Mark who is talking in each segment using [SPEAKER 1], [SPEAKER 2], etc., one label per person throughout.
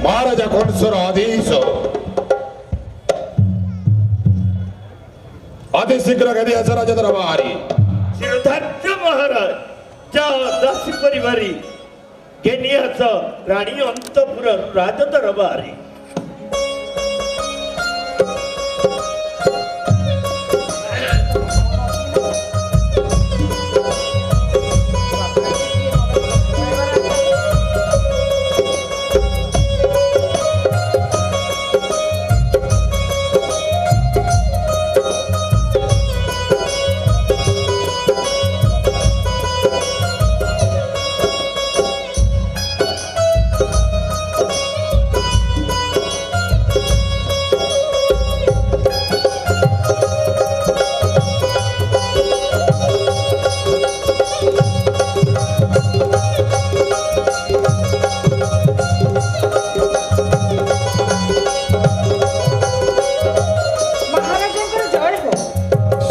[SPEAKER 1] महाराजा कंसर आदेश अति शीघ्र गदी आस राजा दरबारी
[SPEAKER 2] शिरोधार्य महाराज जाओ दासी परिवारी गेनियास रानी अंतपुर राज दरबारी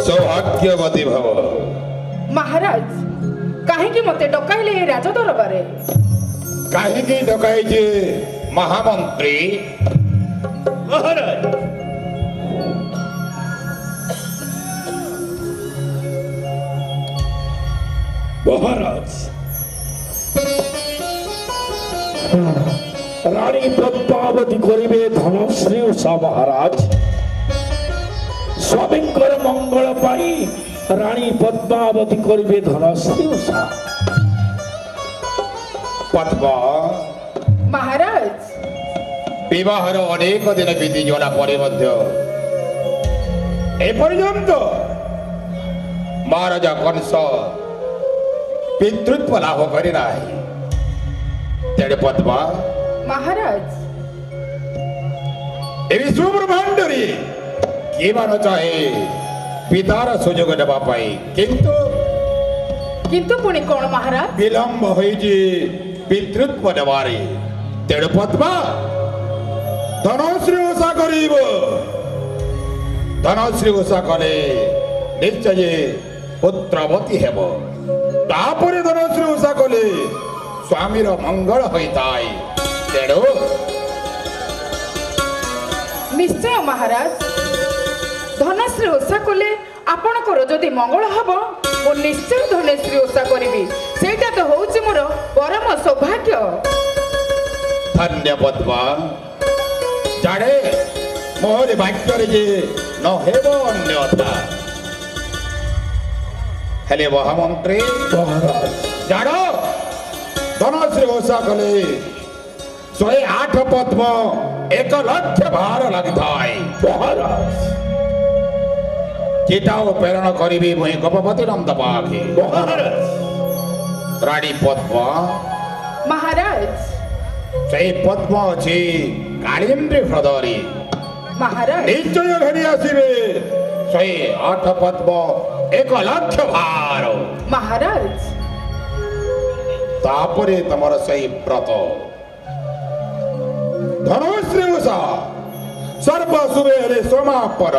[SPEAKER 1] सौभाग्यवती भव
[SPEAKER 3] महाराज कहीं मते डकाइले राज दरबारे
[SPEAKER 1] कहीं डकाई महामंत्री
[SPEAKER 2] महाराज
[SPEAKER 4] महाराज रानी पद्मावती करिबे धनश्री उषा महाराज स्वामी मंगल पाई रानी पद्मावती करिबे धनश्री उषा
[SPEAKER 1] पद्मा
[SPEAKER 3] महाराज
[SPEAKER 1] विवाहर अनेक दिन बीती गला एपर्यंत महाराजा कंस पितृत्व लाभ करना तेरे पद्मा
[SPEAKER 3] महाराज
[SPEAKER 1] विश्व ब्रह्मांड किए मान चाहे पितार सुजोग नापी किंतु
[SPEAKER 3] किंतु पुणी कौन महाराज
[SPEAKER 1] विलंब पितृत्व नवारे तेणु पद्मा धनश्री ओषा करीब धनश्री ओषा कले निश्चय पुत्रवती हेब तापर धनश्री ओषा कले स्वामीर मंगल होता है तेणु
[SPEAKER 3] निश्चय महाराज धनश्री ओषा कले आपणकर जदि मंगल हम मो निश्चय धनश्री ओषा करी सेटा तो हूँ मोर परम सौभाग्य
[SPEAKER 1] धन्य पद्मा जाने मोहर भाग्य जे न हेब अन्यथा हेले महामंत्री जान धनश्री ओषा कले 108 पद्म 1 लाख भार लगी महाराज चिताओ प्रेरण करी मुई गपपति नंद पाखे रानी पद्मा
[SPEAKER 3] महाराज
[SPEAKER 1] से पद्म अच्छी कालिंद्री हृदय
[SPEAKER 3] महाराज
[SPEAKER 1] निश्चय घड़ी आसवे 108 पद्म 1 लाख भार
[SPEAKER 3] महाराज
[SPEAKER 1] तापरे तमर सही व्रत धनश्री उषा सर्व सुबेरे समापर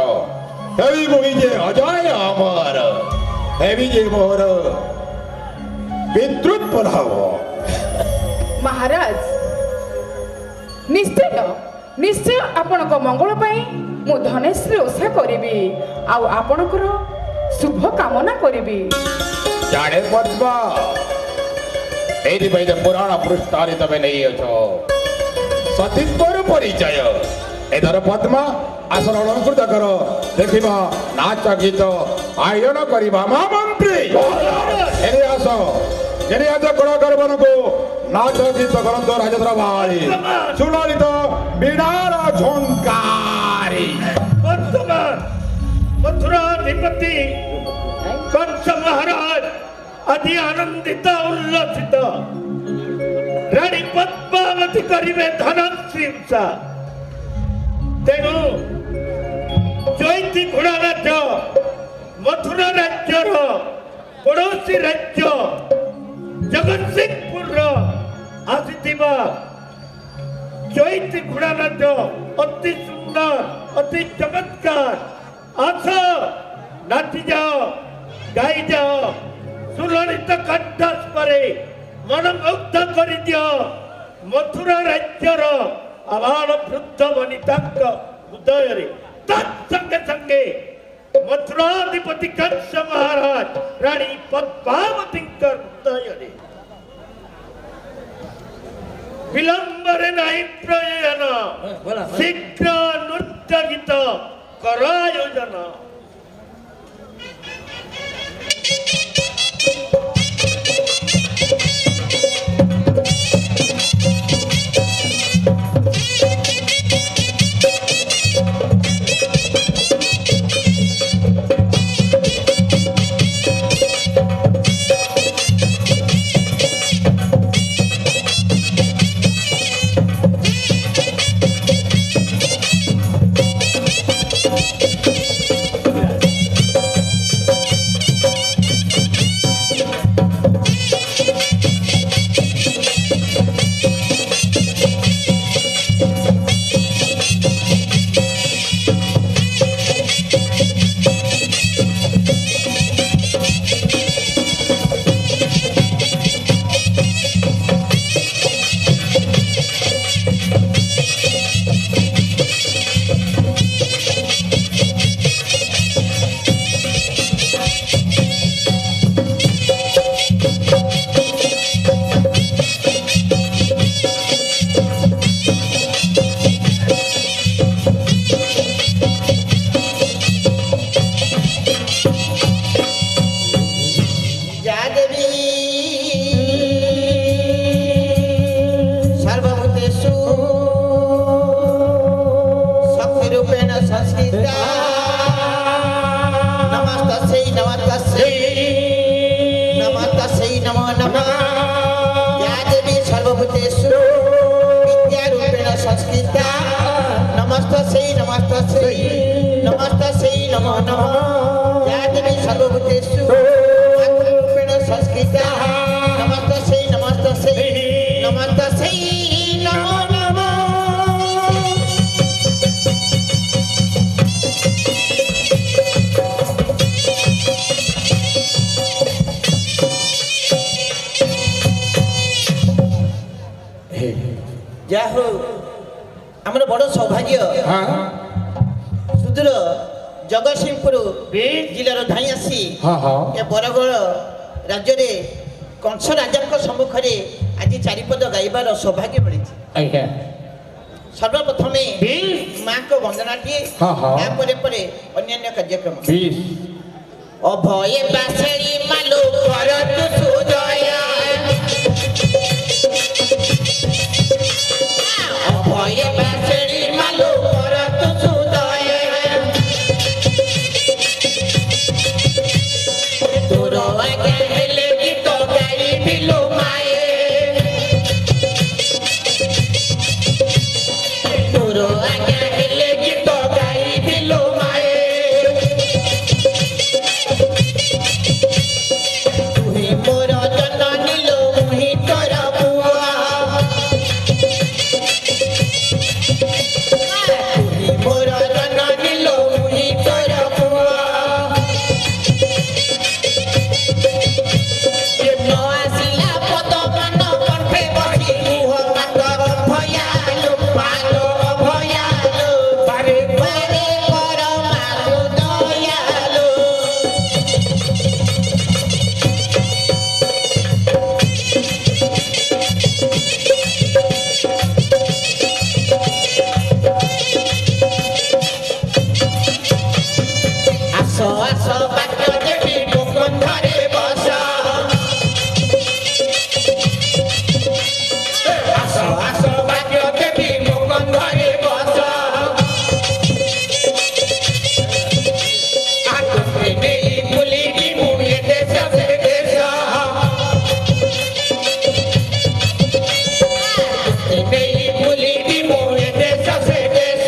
[SPEAKER 1] हेवी मुझे अजय अमर हेवी जे मोर पितृत्व लाभ
[SPEAKER 3] महाराज निश्चय निश्चय आपण मंगल पाई मु धनेश्वरी ओषा करी आपणकर शुभ कामना करी
[SPEAKER 1] जाने पद्मा ये पुराण पृष्ठारे तमें नहीं अछ सतीत्वर परिचय एधर पद्मा आसन अलंकृत कर देखा नाच गीत आयोजन करवा महामंत्री कलाकार मान को नाच गीत करत राजेंद्र भाई सुललित बिडार झंकारी
[SPEAKER 2] मथुराधिपति कंस महाराज अति आनंदित उल्लसित रानी पद्मावती करिबे धनश्री उषा तेणु चैती घोड़ा राज्य मथुरा राज्यर पड़ोसी राज्य जगतसिंहपुर आसीथिबा चैती घोड़ा राज्य अति सुंदर अति चमत्कार आस नाची जाओ गाई जाओ सुललित कंठस्वरे मनमुग्ध कर दियो मथुरा राज्यर ଆବାଳ ବୃଦ୍ଧ ବନିତାଙ୍କ ହୃଦୟରେ ତତ୍ସଙ୍ଗେ ସଙ୍ଗେ ମଥୁରାଧିପତି କଂସ ମହାରାଜ ରାଣୀ ପଦ୍ମାବତୀଙ୍କ ହୃଦୟରେ ବିଳମ୍ବରେ ନାହିଁ ପ୍ରୟୋଜନ ଶୀଘ୍ର ନୃତ୍ୟ ଗୀତ କର ଆୟୋଜନ।
[SPEAKER 5] ଯାହା ଆମର ବଡ଼ ସୌଭାଗ୍ୟ ସୁଦୂର ଜଗତସିଂହପୁର ଜିଲ୍ଲାର ଧାଇଁ ଆସି ଏ ବରଗଡ଼ ରାଜ୍ୟରେ କଂସ ରାଜାଙ୍କ ସମ୍ମୁଖରେ ଆଜି ଚାରିପଦ ଗାଇବାର ସୌଭାଗ୍ୟ ମିଳିଛି। ସର୍ବପ୍ରଥମେ ମାଙ୍କ ବନ୍ଦନାଟିଏ ତାପରେ ପରେ ଅନ୍ୟାନ୍ୟ କାର୍ଯ୍ୟକ୍ରମ। ଅଭୟ ବାସେଳି ମାଲୋ କରତୁ ସୁଜୟ ଅଭୟ ବାସେଳି ମାଲୋ କରତୁ ସୁଜୟ ତୋର ଆଜ୍ଞା ହେଲେ ଗୀତ ଗାଇବି ଲୋ ମାଏ ତୋର ଆଜ୍ଞା ହେଲେ ଗୀତ ଗାଇବି ଲୋ ମାଏ ତୁହି ମୋର ଜନନୀ ଲୋ ମୁହିଁ ତୋର ପୁଅ ତୁହି ମୋର ଜନନୀ ଲୋ ମୁହିଁ ତୋର ପୁଅ ନ ଆସିଲା ପଦମାନ କଣ୍ଠେ ବସି ମୁହ ମାତ ଭୟାଲୁ ପାଲ ଭୟାଲୁ ବାରେ ବାରେ କର ମାଲୁ ଦୟାଲୁ ଆସ ଆସ ବାଟ ଦେବି ମୁକୁନ୍ଧରେ ବସ ଆସ ଆସ ବାଟ ଦେବି ମୁକୁନ୍ଧରେ ବସ ଆଗରେ ନେଇ ବୁଲିବି ମୁଁ ଏ ଦେଶ ସେ ଦେଶ ଆଗରେ ନେଇ ବୁଲିବି ମୁଁ ଏ ଦେଶ ସେ ଦେଶ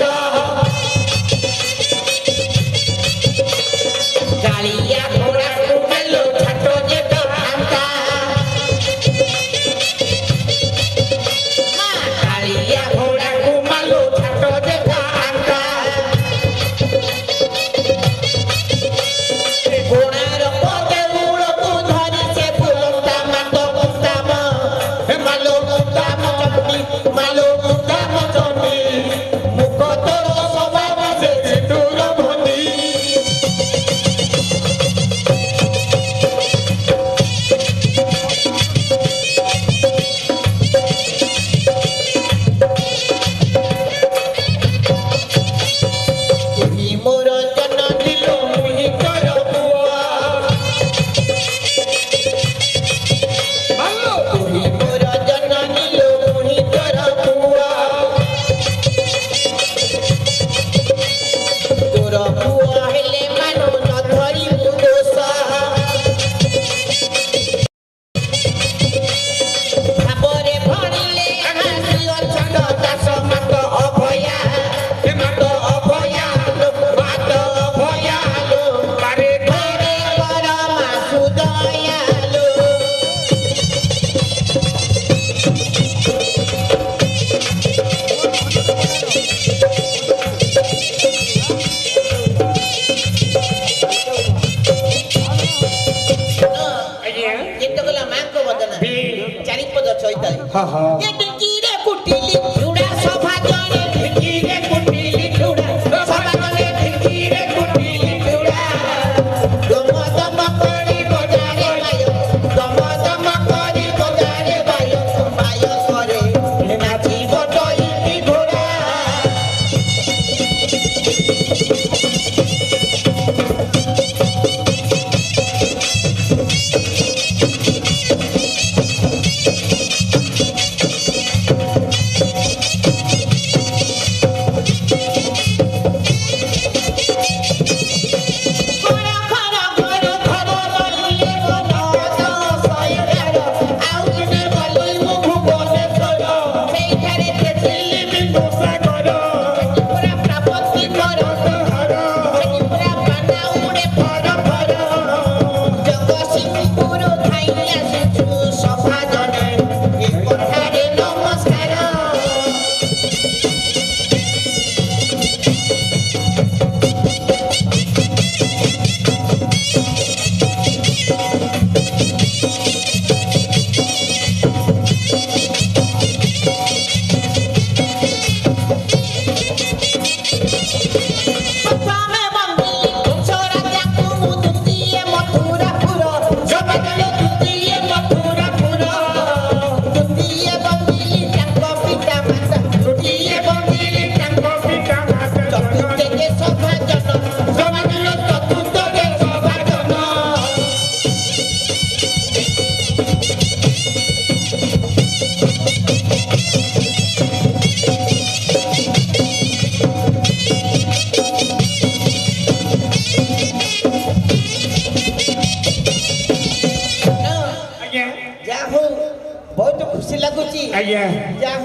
[SPEAKER 5] କାଳିଆ ଘୋଡ଼ାକୁ ମେଲୋ ଛାଟ ଯେତ ଆଙ୍କା କାଳିଆ ଘୋଡ଼ାକୁ ମାଲୋ ଛାଟ ଯେତ ଆଙ୍କା କୋଣାର୍କ ଦେଉଳକୁ ଧରି ସେ ଫୁଲତା ମାତ କୁତାମ ମାଲୋ କୁତାମ ଚଣ୍ଡୀ ମାଲୋ କୁତାମ ଚଣ୍ଡୀ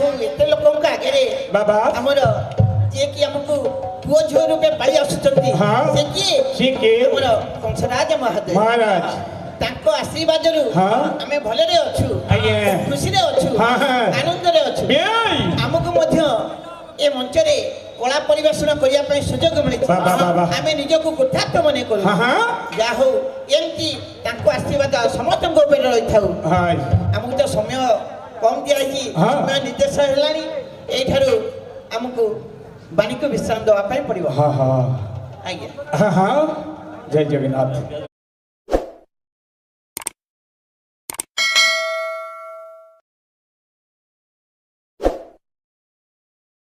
[SPEAKER 5] हूँ एते लोकंक आगे
[SPEAKER 4] बाबा
[SPEAKER 5] हमर जे कि हमको पुओ झियो रूपे पाई आसुचंती
[SPEAKER 4] हाँ।
[SPEAKER 5] से किए हमर कंसराज महोदय
[SPEAKER 4] महाराज
[SPEAKER 5] तांको आशीर्वाद रु
[SPEAKER 4] हाँ।
[SPEAKER 5] हमें भलरे अछु
[SPEAKER 4] आज्ञा
[SPEAKER 5] खुशी रे अछु
[SPEAKER 4] हाँ, हाँ।
[SPEAKER 5] आनंद रे अछु
[SPEAKER 4] बेई
[SPEAKER 5] हमको मध्य ए मंच रे कला परिवेषण करिया पई सुयोग मिली हमें निजको गुठात्म मने करू
[SPEAKER 4] हाँ हाँ
[SPEAKER 5] या हो एमती तांको आशीर्वाद समस्त ऊपर रही थाउ
[SPEAKER 4] हाँ
[SPEAKER 5] हमको तो समय कम दिया
[SPEAKER 4] हाँ।
[SPEAKER 5] समय निर्देश हेलानी एठारु हमको बाणी को विश्राम देवा पई पड़िबो
[SPEAKER 4] हाँ हाँ
[SPEAKER 5] आज्ञा
[SPEAKER 4] हाँ हाँ जय जगन्नाथ